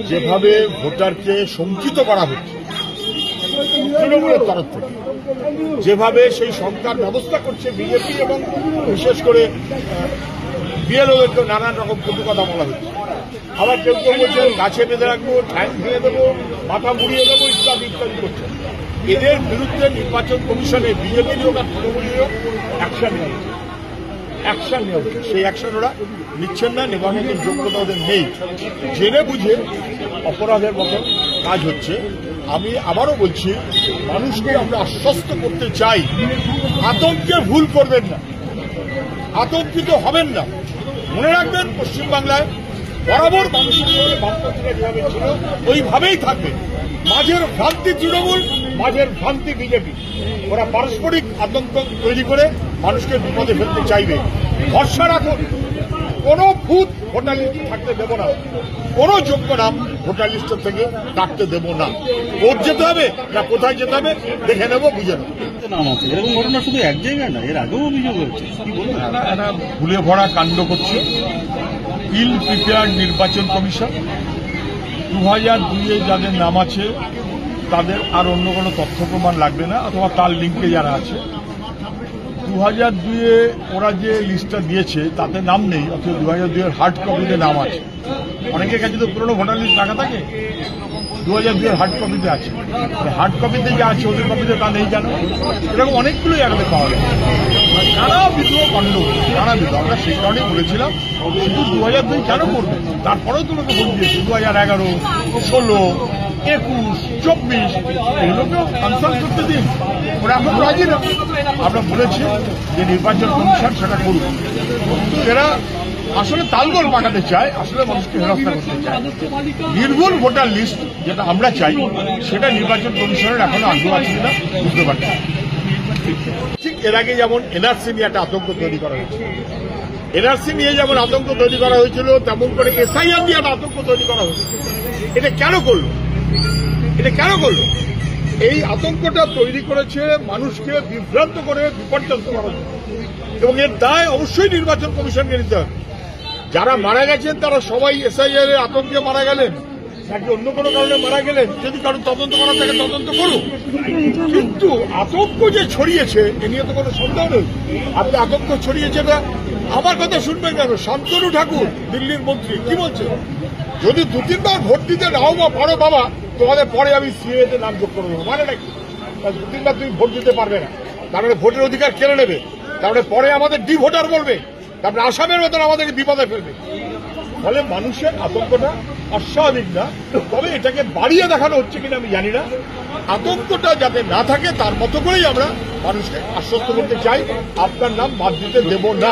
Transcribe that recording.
যেভাবে ভোটারকে শঙ্কিত করা হচ্ছে তৃণমূলের তরফ থেকে, যেভাবে সেই সংখ্যার ব্যবস্থা করছে বিজেপি এবং বিশেষ করে বিএলওদেরকে নানান রকম কটু কথা বলা হচ্ছে। আবার কেউ কেউ বলছেন গাছে বেঁধে রাখবো, ঠ্যাং ভেঙে দেবো, মাথা মুড়িয়ে দেবো, ইত্যাদি ইত্যাদি করছেন। এদের বিরুদ্ধে নির্বাচন কমিশনে বিজেপির হোক আর তৃণমূলের হোক অ্যাকশন নেওয়া উচিত। সেই অ্যাকশন ওরা নিচ্ছেন না, নেবার মতন যোগ্যতা ওদের নেই। জেনে বুঝে অপরাধের মতন কাজ হচ্ছে। আমি আবারও বলছি, মানুষকে আমরা আশ্বস্ত করতে চাই, আতঙ্কে ভুল করবেন না, আতঙ্কিত হবেন না। মনে রাখবেন, পশ্চিমবাংলায় বরাবর মানুষের সঙ্গে বামপন্থীরা যেভাবে ছিল ওইভাবেই থাকবে। মাঝের ভ্রান্তি তৃণমূল, মাঝের ভ্রান্তি বিজেপি। ওরা পারস্পরিক আতঙ্ক তৈরি করে মানুষকে বিপদে ফেলতে চাইবে। ভরসা রাখুন, কোন ভূত ভোটার লিস্টে থাকতে দেব না, কোন যোগ্য নাম ভোটার লিস্টের থেকে কাটতে দেব না। ভোট যেতে হবে না কোথায় যেতে হবে দেখে নেব, বুঝে নেব। নাম আছে এরকম ঘটনা শুধু এক জায়গায় না, এর আগেও অভিযোগ হচ্ছে। কি বলবেন? একটা ভুলে ভরা কাণ্ড করছে ইল প্রিপেয়ার্ড নির্বাচন কমিশন। 2002-এ যাদের নাম আছে তাদের আর অন্য কোনো তথ্য প্রমাণ লাগবে না, অথবা তার লিঙ্কে যারা আছে। 2002-এ ওরা যে লিস্টটা দিয়েছে তাতে নাম নেই, অথচ 2002-এর হার্ড কপিতে নাম আছে। অনেকের কাছে তো পুরোনো ভোটার লিস্ট রাখা থাকে, 2002-এর হার্ড কপিতে আছে। হার্ড কপিতে যা আছে ওদের কপিতে তা নেই কেন? এরকম অনেকগুলো জায়গাতে পাওয়া যায়। নানা বিধ কাণ্ড, নানা বিধ। আমরা সেই কারণেই বলেছিলাম শুধু 2002 কেন করবে, তারপরেও তো লোকে ভোট দিয়েছে 2011, 16, 21, 24, এগুলোকেও কনসাল্ট করতে দিন। ওরা এখন রাজি না। আমরা বলেছি যে নির্বাচন কমিশন সেটা করুক। এরা আসলে তালগোল পাঠাতে চায়, আসলে মানুষকে হেনস্থা করতে চায়। নির্ভুল ভোটার লিস্ট যেটা আমরা চাই, সেটা নির্বাচন কমিশনের এখনো আগ্রহ আছে কিনা বুঝতে পারছি। ঠিক এর আগে যেমন এনআরসি নিয়ে একটা আতঙ্ক তৈরি করা হয়েছিল, এনআরসি নিয়ে যেমন আতঙ্ক তৈরি করা হয়েছিল, তেমন করে এসআইআর নিয়ে একটা আতঙ্ক তৈরি করা হয়েছিল। এটা কেন করলো? এই আতঙ্কটা তৈরি করেছে মানুষকে বিভ্রান্ত করে বিপর্যস্ত করার জন্য, এবং এর দায় অবশ্যই নির্বাচন কমিশনকে নিতে হবে। যারা মারা গেছেন তারা সবাই এসআইআর এর আতঙ্কে মারা গেলেন নাকি অন্য কোনো কারণে মারা গেলেন, যদি কারণ তদন্ত করা থাকে তদন্ত করুক। কিন্তু আতঙ্ক যে ছড়িয়েছে এ নিয়ে তো কোনো সন্দেহ নেই। আপনি আতঙ্ক ছড়িয়েছে না, আমার কথা শুনবেন কেন? শান্তনু ঠাকুর দিল্লির মন্ত্রী কি বলছে? যদি 2-3 বার ভোট দিতে নাও বা পারো বাবা, তোমাদের পরে আমি সিএতে নাম যোগ করে দেবো। মানে নাকি 2-3 বার তুমি ভোট দিতে পারবে না, তারপরে ভোটের অধিকার কেড়ে নেবে, তারপরে পরে আমাদের ডি ভোটার বলবে, তারপরে আসামের মতন আমাদেরকে বিপদে ফেলবে। ফলে মানুষের আতঙ্কটা অস্বাভাবিক না, তবে এটাকে বাড়িয়ে দেখানো হচ্ছে কিনা আমি জানি না। আতঙ্কটা যাতে না থাকে তার মতো করেই আমরা মানুষকে আশ্বস্ত করতে চাই, আপনার নাম বাদ দিতে দেব না।